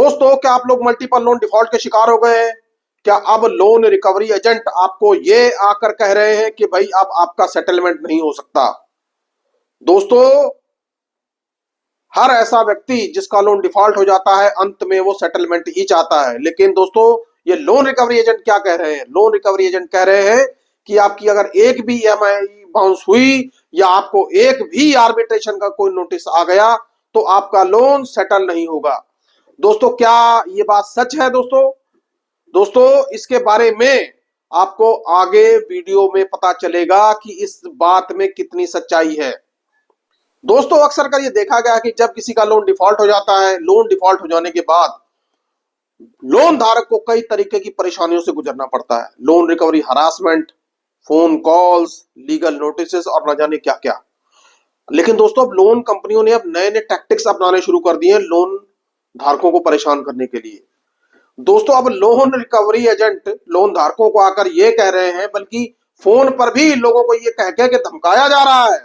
दोस्तों, क्या आप लोग मल्टीपल लोन डिफॉल्ट के शिकार हो गए हैं? क्या अब लोन रिकवरी एजेंट आपको ये आकर कह रहे हैं कि भाई अब आपका सेटलमेंट नहीं हो सकता? दोस्तों, हर ऐसा व्यक्ति जिसका लोन डिफॉल्ट हो जाता है अंत में वो सेटलमेंट ही चाहता है। लेकिन दोस्तों, ये लोन रिकवरी एजेंट क्या कह रहे हैं? लोन रिकवरी एजेंट कह रहे हैं कि आपकी अगर एक भी ईएमआई बाउंस हुई या आपको एक भी आर्बिट्रेशन का कोई नोटिस आ गया तो आपका लोन सेटल नहीं होगा। दोस्तों, क्या ये बात सच है? दोस्तों, इसके बारे में आपको आगे वीडियो में पता चलेगा कि इस बात में कितनी सच्चाई है। दोस्तों, अक्सर कर ये देखा गया है कि जब किसी का लोन डिफॉल्ट हो जाता है, लोन डिफॉल्ट हो जाने के बाद लोन धारक को कई तरीके की परेशानियों से गुजरना पड़ता है। Loan recovery harassment, phone calls, legal notice और न जाने क्या क्या। लेकिन दोस्तों, अब लोन कंपनियों ने अब नए नए टैक्टिक्स अपनाने शुरू कर दिए हैं लोन धारकों को परेशान करने के लिए। दोस्तों, अब लोन रिकवरी एजेंट लोन धारकों को आकर ये कह रहे हैं, बल्कि फोन पर भी लोगों को ये कह के धमकाया जा रहा है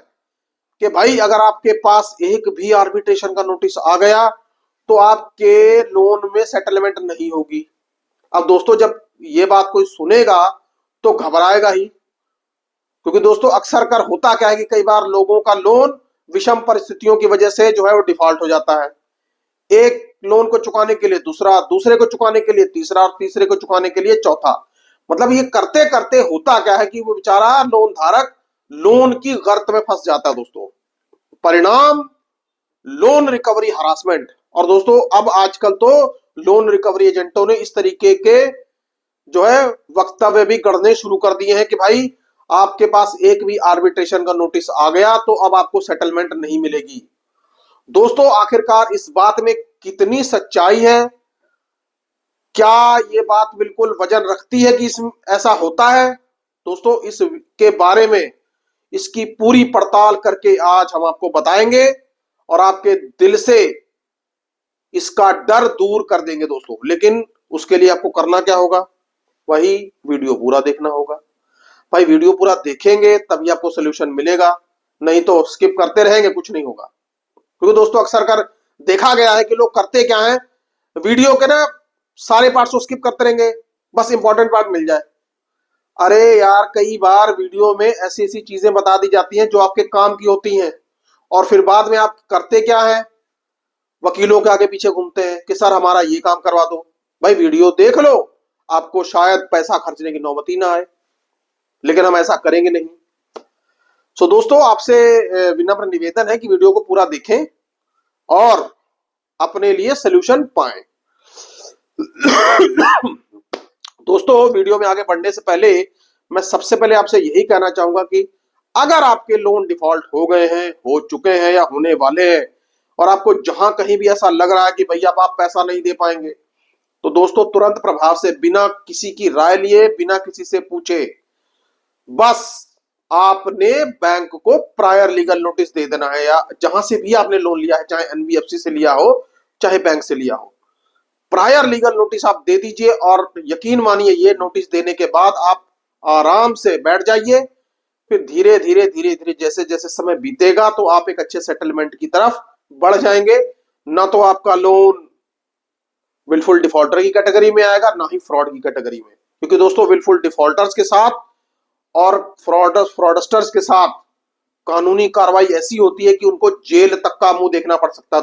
कि भाई अगर आपके पास एक भी आर्बिट्रेशन का नोटिस आ गया तो आपके लोन में सेटलमेंट नहीं होगी। अब दोस्तों, जब ये बात कोई सुनेगा तो घबराएगा ही, क्योंकि दोस्तों अक्सर कर होता क्या है कि कई बार लोगों का लोन विषम परिस्थितियों की वजह से जो है वो डिफॉल्ट हो जाता है। एक लोन को चुकाने के लिए दूसरा, दूसरे को चुकाने के लिए तीसरा और तीसरे को चुकाने के लिए चौथा। मतलब ये करते करते होता क्या है कि वो बेचारा लोन धारक लोन की गर्त में फंस जाता है। दोस्तों, परिणाम लोन रिकवरी हरासमेंट। और दोस्तों, अब आजकल तो लोन रिकवरी एजेंटों ने इस तरीके के जो है वक्तव्य भी गढ़ने शुरू कर दिए हैं कि भाई आपके पास एक भी आर्बिट्रेशन का नोटिस आ गया तो अब आपको सेटलमेंट नहीं मिलेगी। दोस्तों, आखिरकार इस बात में कितनी सच्चाई है? क्या ये बात बिल्कुल वजन रखती है कि इसमें ऐसा होता है? दोस्तों, इसके बारे में इसकी पूरी पड़ताल करके आज हम आपको बताएंगे और आपके दिल से इसका डर दूर कर देंगे। दोस्तों, लेकिन उसके लिए आपको करना क्या होगा? वही वीडियो पूरा देखना होगा। भाई, वीडियो पूरा देखेंगे तभी आपको सोल्यूशन मिलेगा, नहीं तो स्किप करते रहेंगे, कुछ नहीं होगा। क्योंकि दोस्तों अक्सर कर देखा गया है कि लोग करते क्या है, वीडियो के ना सारे पार्ट्स को स्किप करते रहेंगे, बस इंपॉर्टेंट पार्ट मिल जाए। अरे यार, कई बार वीडियो में ऐसी ऐसी चीजें बता दी जाती हैं जो आपके काम की होती हैं और फिर बाद में आप करते क्या है, वकीलों के आगे पीछे घूमते हैं कि सर हमारा ये काम करवा दो। भाई, वीडियो देख लो, आपको शायद पैसा खर्चने की नौबत ही ना आए, लेकिन हम ऐसा करेंगे नहीं। सो दोस्तों, आपसे विनम्र निवेदन है कि वीडियो को पूरा देखें और अपने लिए सोल्यूशन पाएं। दोस्तों, वीडियो में आगे बढ़ने से पहले मैं सबसे पहले आपसे यही कहना चाहूंगा कि अगर आपके लोन डिफॉल्ट हो गए हैं, हो चुके हैं या होने वाले हैं और आपको जहां कहीं भी ऐसा लग रहा है कि भैया अब आप पैसा नहीं दे पाएंगे, तो दोस्तों तुरंत प्रभाव से बिना किसी की राय लिए, बिना किसी से पूछे, बस आपने बैंक को प्रायर लीगल नोटिस दे देना है। या जहां से भी आपने लोन लिया है, चाहे एनबीएफसी से लिया हो चाहे बैंक से लिया हो, प्रायर लीगल नोटिस आप दे दीजिए। और यकीन मानिए, ये नोटिस देने के बाद आप आराम से बैठ जाइए। फिर धीरे धीरे धीरे धीरे जैसे जैसे समय बीतेगा तो आप एक अच्छे सेटलमेंट की तरफ बढ़ जाएंगे। ना तो आपका लोन विलफुल डिफॉल्टर की कैटेगरी में आएगा, ना ही फ्रॉड की कैटेगरी में। क्योंकि दोस्तों, विलफुल डिफॉल्टर्स के साथ और फ्रॉडस्टर्स के साथ कानूनी कार्रवाई ऐसी होती है कि उनको जेल तक का मुंह देखना पड़ सकता है।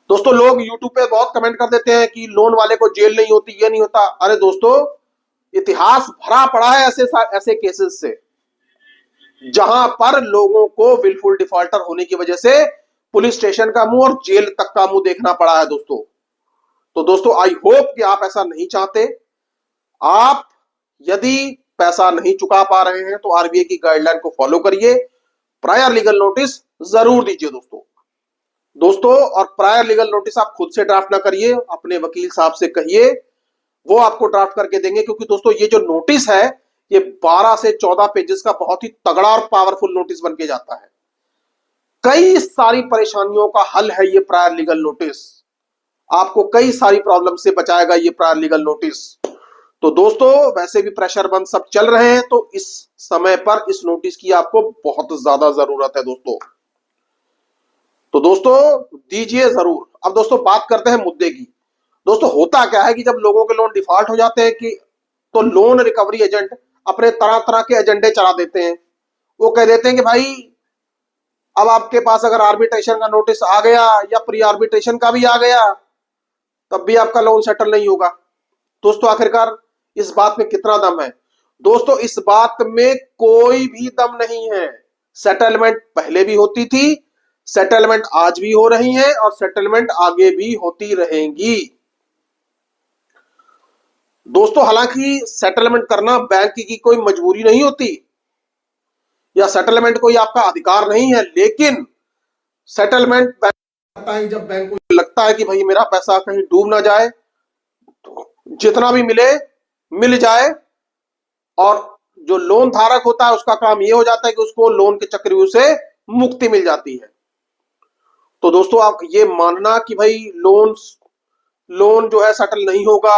दोस्तों, लोग यूट्यूब पे बहुत कमेंट कर देते हैं कि लोन वाले को जेल नहीं होती, ये नहीं होता। अरे दोस्तों, इतिहास भरा पड़ा है ऐसे ऐसे केसेस से जहां पर लोगों को विलफुल डिफॉल्टर होने की वजह से पुलिस स्टेशन का मुंह और जेल तक का मुंह देखना पड़ा है। तो दोस्तों, आई होप कि आप ऐसा नहीं चाहते। आप यदि पैसा नहीं चुका पा रहे हैं तो आरबीआई की गाइडलाइन को फॉलो करिए, प्रायर लीगल नोटिस जरूर दीजिए। दोस्तों, और प्रायर लीगल नोटिस आप खुद से ड्राफ्ट ना करिए, अपने वकील साहब से कहिए, वो आपको ड्राफ्ट करके देंगे। क्योंकि दोस्तों, ये जो नोटिस है ये 12 से 14 पेजेस का बहुत ही तगड़ा और पावरफुल नोटिस बन के जाता है। कई सारी परेशानियों का हल है ये प्रायर लीगल नोटिस, आपको कई सारी प्रॉब्लम से बचाएगा ये प्रायर लीगल नोटिस। तो दोस्तों, वैसे भी प्रेशर बंद सब चल रहे हैं, तो इस समय पर इस नोटिस की आपको बहुत ज्यादा जरूरत है। तो दोस्तों दीजिए जरूर। अब दोस्तों बात करते हैं मुद्दे की। दोस्तों होता क्या है कि जब लोगों के लोन डिफॉल्ट हो जाते हैं कि तो लोन रिकवरी एजेंट अपने तरह तरह के एजेंडे चला देते हैं। वो कह देते हैं कि भाई अब आपके पास अगर आर्बिट्रेशन का नोटिस आ गया या प्री आर्बिट्रेशन का भी आ गया तब भी आपका लोन सेटल नहीं होगा। दोस्तों आखिरकार इस बात में कितना दम है? दोस्तों इस बात में कोई भी दम नहीं है। सेटलमेंट पहले भी होती थी, सेटलमेंट आज भी हो रही है और सेटलमेंट आगे भी होती रहेंगी। दोस्तों हालांकि सेटलमेंट करना बैंक की कोई मजबूरी नहीं होती या सेटलमेंट कोई आपका अधिकार नहीं है, लेकिन सेटलमेंट बैंक करता है जब बैंक को लगता है कि भाई मेरा पैसा कहीं डूब ना जाए, तो जितना भी मिले मिल जाए। और जो लोन धारक होता है उसका काम ये हो जाता है कि उसको लोन के चक्रव्यूह से मुक्ति मिल जाती है। तो दोस्तों आप ये मानना कि भाई लोन जो है सेटल नहीं होगा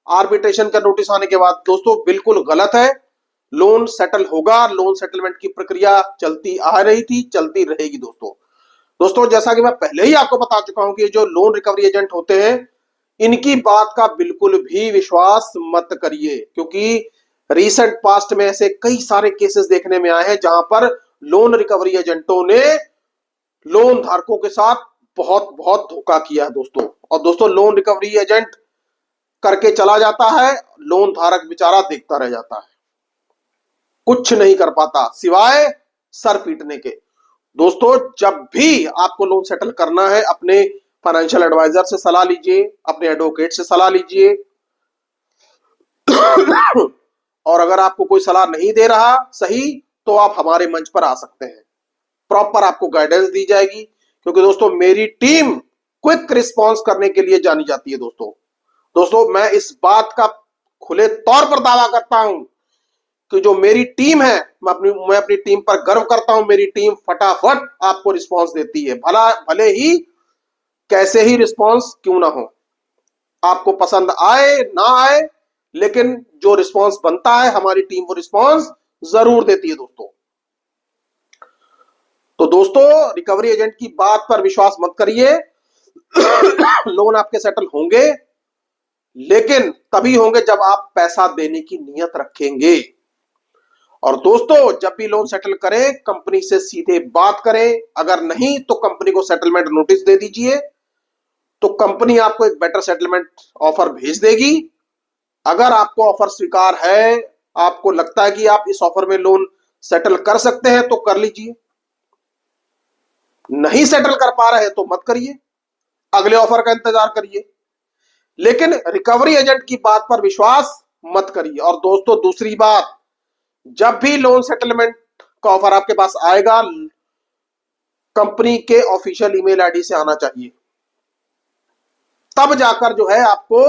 आर्बिट्रेशन का नोटिस आने के बाद, दोस्तों बिल्कुल गलत है। लोन सेटल होगा। लोन सेटलमेंट की प्रक्रिया चलती आ रही थी, चलती रहेगी। दोस्तों जैसा कि मैं पहले ही आपको बता चुका हूं कि जो लोन रिकवरी एजेंट होते हैं इनकी बात का बिल्कुल भी विश्वास मत करिए, क्योंकि रिसेंट पास्ट में ऐसे कई सारे केसेस देखने में आए हैं जहां पर लोन रिकवरी एजेंटों ने लोन धारकों के साथ बहुत बहुत धोखा किया है दोस्तों। और दोस्तों लोन रिकवरी एजेंट करके चला जाता है, लोन धारक बेचारा देखता रह जाता है, कुछ नहीं कर पाता सिवाय सर पीटने के। दोस्तों जब भी आपको लोन सेटल करना है अपने फाइनेंशियल एडवाइजर से सलाह लीजिए, अपने एडवोकेट से सलाह लीजिए। और अगर आपको कोई सलाह नहीं दे रहा सही तो आप हमारे मंच पर आ सकते हैं, प्रॉपर आपको गाइडेंस दी जाएगी। क्योंकि दोस्तों मेरी टीम क्विक रिस्पॉन्स करने के लिए जानी जाती है। दोस्तों मैं इस बात का खुले तौर पर दावा करता हूं कि जो मेरी टीम है मैं अपनी टीम पर गर्व करता हूं। मेरी टीम फटाफट आपको रिस्पॉन्स देती है, भले ही कैसे ही रिस्पॉन्स क्यों ना हो, आपको पसंद आए ना आए, लेकिन जो रिस्पॉन्स बनता है हमारी टीम वो रिस्पॉन्स जरूर देती है दोस्तों। तो दोस्तों रिकवरी एजेंट की बात पर विश्वास मत करिए। लोन आपके सेटल होंगे, लेकिन तभी होंगे जब आप पैसा देने की नियत रखेंगे। और दोस्तों जब भी लोन सेटल करें कंपनी से सीधे बात करें, अगर नहीं तो कंपनी को सेटलमेंट नोटिस दे दीजिए, तो कंपनी आपको एक बेटर सेटलमेंट ऑफर भेज देगी। अगर आपको ऑफर स्वीकार है, आपको लगता है कि आप इस ऑफर में लोन सेटल कर सकते हैं तो कर लीजिए, नहीं सेटल कर पा रहे तो मत करिए, अगले ऑफर का इंतजार करिए, लेकिन रिकवरी एजेंट की बात पर विश्वास मत करिए। और दोस्तों दूसरी बात, जब भी लोन सेटलमेंट का ऑफर आपके पास आएगा कंपनी के ऑफिशियल ईमेल आईडी से आना चाहिए, तब जाकर जो है आपको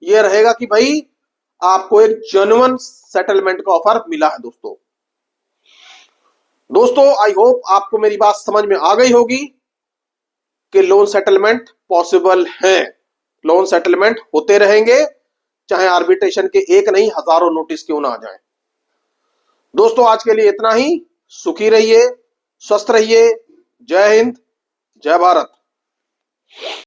यह रहेगा कि भाई आपको एक जेन्युइन सेटलमेंट का ऑफर मिला है। दोस्तों आई होप आपको मेरी बात समझ में आ गई होगी कि लोन सेटलमेंट पॉसिबल है, लोन सेटलमेंट होते रहेंगे, चाहे आर्बिट्रेशन के एक नहीं हजारों नोटिस क्यों ना आ जाए। दोस्तों आज के लिए इतना ही। सुखी रहिए, स्वस्थ रहिए। जय हिंद, जय भारत।